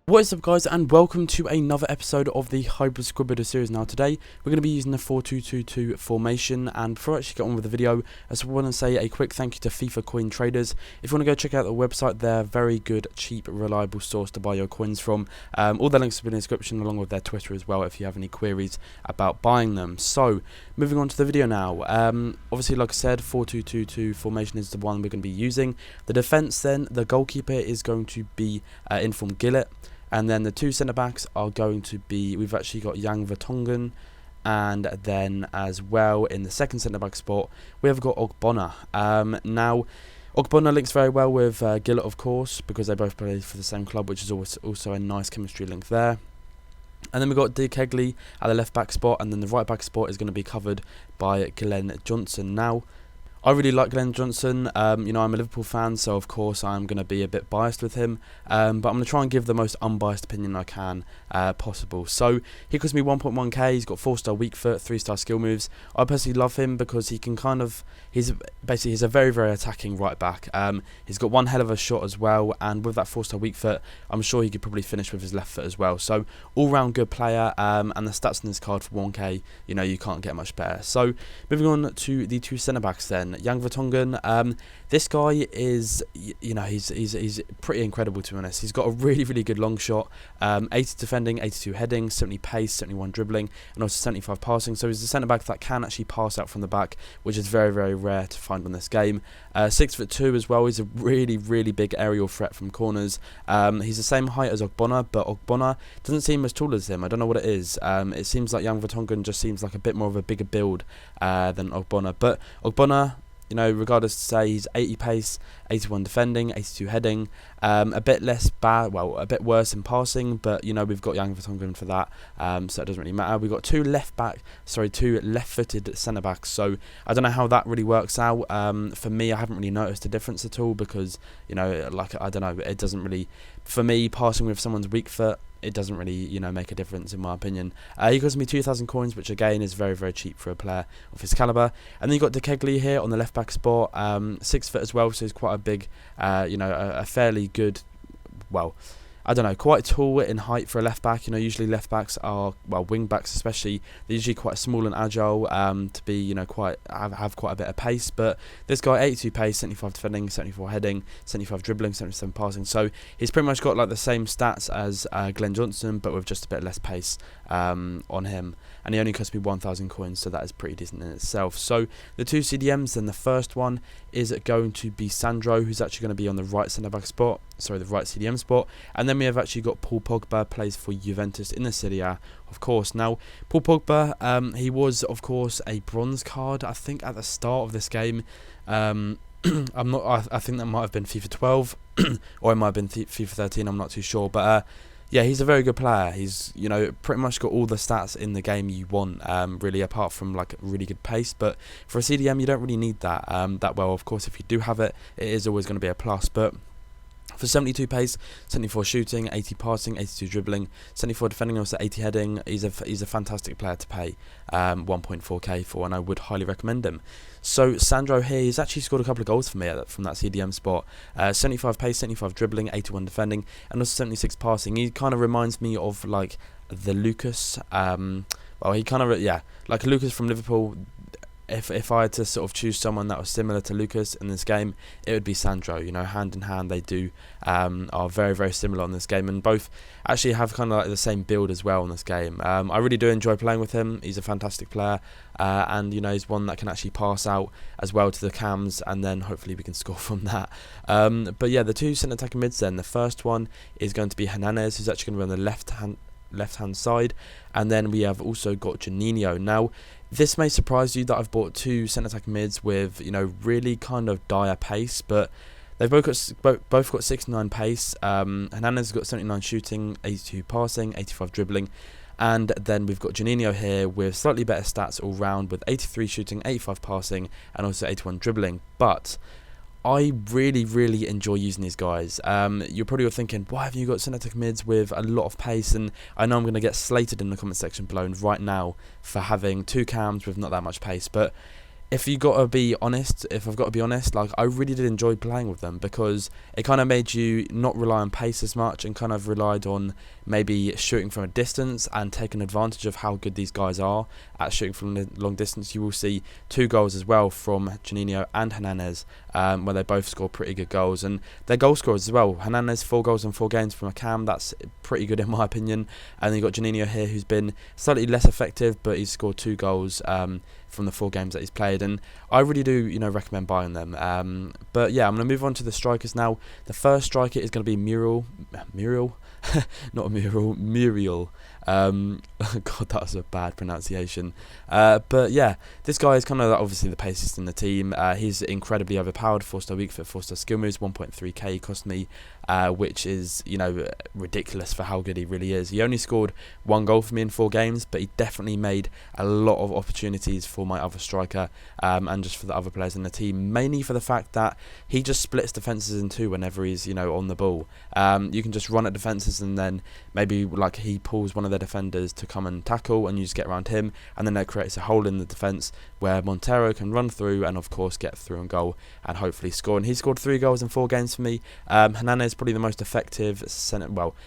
What is up, guys, and welcome to another episode of the Hybrid Squad Builder series. Now today we're going to be using the 4-2-2-2 formation, and before I actually get on with the video, I just want to say a quick thank you to FIFA coin traders. If you want to go check out the website, they're a very good, cheap, reliable source to buy your coins from. All their links will be in the description, along with their Twitter as well, if you have any queries about buying them. So moving on to the video now. Obviously, like I said, 4-2-2-2 formation is the one we're going to be using. The defense, then, the goalkeeper is going to be in from Gillett. And then the two centre-backs are going to be, we've actually got Yang Vertonghen, and then as well in the second centre-back spot, we have got Ogbonna. Now, Ogbonna links very well with Gillett, of course, because they both play for the same club, which is also a nice chemistry link there. And then we've got Defqwop at the left-back spot, and then the right-back spot is going to be covered by Glenn Johnson. Now, I really like Glenn Johnson. You know, I'm a Liverpool fan, so of course I'm going to be a bit biased with him. But I'm going to try and give the most unbiased opinion I can possible. So he costs me 1.1k. He's got 4-star weak foot, 3-star skill moves. I personally love him because he can he's a very, very attacking right back. He's got one hell of a shot as well, and with that 4-star weak foot, I'm sure he could probably finish with his left foot as well. So all-round good player, and the stats on this card for 1k, you know, you can't get much better. So moving on to the two centre-backs then. Yang Vertonghen, this guy is, you know, he's pretty incredible, to be honest. He's got a really, really good long shot, 80 defending, 82 heading, 70 pace, 71 dribbling, and also 75 passing. So he's a centre-back that can actually pass out from the back, which is very, very rare to find on this game. 6'2" as well. He's a really, really big aerial threat from corners. He's the same height as Ogbonna, but Ogbonna doesn't seem as tall as him. I don't know what it is. It seems like Yang Vertonghen just seems like a bit more of a bigger build than Ogbonna. But Ogbonna, you know, regardless to say, he's 80 pace, 81 defending, 82 heading, a bit less bad, well, a bit worse in passing, but, you know, we've got Yang Vertonghen for that, so it doesn't really matter. We've got two left-footed centre-backs, so I don't know how that really works out. For me, I haven't really noticed a difference at all because, you know, like, I don't know, it doesn't really, for me, passing with someone's weak foot, it doesn't really, you know, make a difference in my opinion. He cost me 2,000 coins, which again is very, very cheap for a player of his caliber. And then you got Defqwop here on the left back spot, 6 foot as well, so he's quite a big, you know, a fairly good, well, I don't know, quite tall in height for a left back. You know, usually left backs are, well, wing backs especially, they're usually quite small and agile, to be, you know, have quite a bit of pace. But this guy, 82 pace, 75 defending, 74 heading, 75 dribbling, 77 passing. So he's pretty much got like the same stats as Glenn Johnson, but with just a bit less pace on him. And he only cost me 1,000 coins, so that is pretty decent in itself. So the two CDMs, then the first one is going to be Sandro, who's actually going to be on the right centre-back spot, sorry, the right CDM spot. And then we have actually got Paul Pogba, plays for Juventus in the Serie A, of course. Now, Paul Pogba, he was, of course, a bronze card, I think, at the start of this game. I think that might have been FIFA 12, or it might have been FIFA 13, I'm not too sure. But yeah, he's a very good player. He's, you know, pretty much got all the stats in the game you want, really, apart from like really good pace. But for a CDM, you don't really need that that well. Of course, if you do have it, it is always going to be a plus. But for 72 pace, 74 shooting, 80 passing, 82 dribbling, 74 defending, also 80 heading, he's a fantastic player to pay 1.4k for, and I would highly recommend him. So Sandro here, he's actually scored a couple of goals for me from that CDM spot. 75 pace, 75 dribbling, 81 defending, and also 76 passing. He kind of reminds me of like the Lucas. Well, he kind of, yeah, like Lucas from Liverpool. If I had to sort of choose someone that was similar to Lucas in this game, it would be Sandro. You know, hand in hand, they do are very, very similar on this game, and both actually have kind of like the same build as well in this game. I really do enjoy playing with him. He's a fantastic player, and you know, he's one that can actually pass out as well to the cams, and then hopefully we can score from that. But yeah, the two centre attacking mids then. The first one is going to be Hernandez, who's actually going to be on the left-hand side, and then we have also got Juninho. Now, this may surprise you that I've bought two centre attacking mids with, you know, really kind of dire pace, but they've both got 69 pace. Hernandez has got 79 shooting, 82 passing, 85 dribbling, and then we've got Juninho here with slightly better stats all round, with 83 shooting, 85 passing, and also 81 dribbling. But I really, really enjoy using these guys. You're probably thinking, why have you got centre mids with a lot of pace? And I know I'm going to get slated in the comment section below right now for having two cams with not that much pace, but if I've got to be honest, like, I really did enjoy playing with them, because it kind of made you not rely on pace as much and kind of relied on maybe shooting from a distance and taking advantage of how good these guys are at shooting from long distance. You will see 2 goals as well from Juninho and Hernandez, where they both score pretty good goals, and they're goal scorers as well. Hernandez 4 goals in 4 games from a cam, that's pretty good in my opinion. And then you've got Juninho here, who's been slightly less effective, but he's scored 2 goals from the 4 games that he's played, and I really do, you know, recommend buying them. But yeah, I'm going to move on to the strikers now. The first striker is going to be Muriel, God, that was a bad pronunciation. But yeah, this guy is kind of obviously the paciest in the team. He's incredibly overpowered, 4-star weak foot, 4-star skill moves, 1.3k he cost me, which is, you know, ridiculous for how good he really is. He only scored 1 goal for me in 4 games, but he definitely made a lot of opportunities for my other striker, and just for the other players in the team, mainly for the fact that he just splits defences in 2 whenever he's, you know, on the ball. You can just run at defences, and then maybe like he pulls one of the defenders to come and tackle, and you just get around him, and then that creates a hole in the defence where Montero can run through and of course get through and goal and hopefully score. And he scored 3 goals in 4 games for me. Hernandez probably the most effective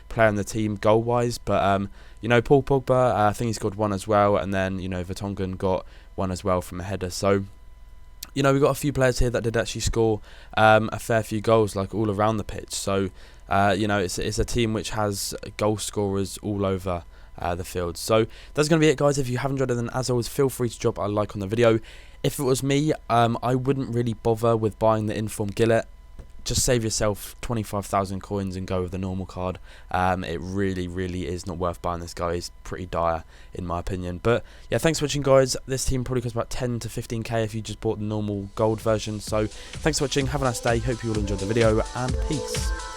player in the team goal wise, but you know, Paul Pogba, I think he scored 1 as well, and then, you know, Vertonghen got 1 as well from a header. So, you know, we've got a few players here that did actually score a fair few goals, like all around the pitch. So you know, it's a team which has goal scorers all over the field. So that's going to be it, guys. If you have enjoyed it, then as always, feel free to drop a like on the video. If it was me, I wouldn't really bother with buying the Inform Gillett. Just save yourself 25,000 coins and go with the normal card. It really is not worth buying this guy. He's pretty dire in my opinion. But yeah, thanks for watching, guys. This team probably costs about 10 to 15k if you just bought the normal gold version. So thanks for watching, have a nice day, hope you all enjoyed the video, and peace.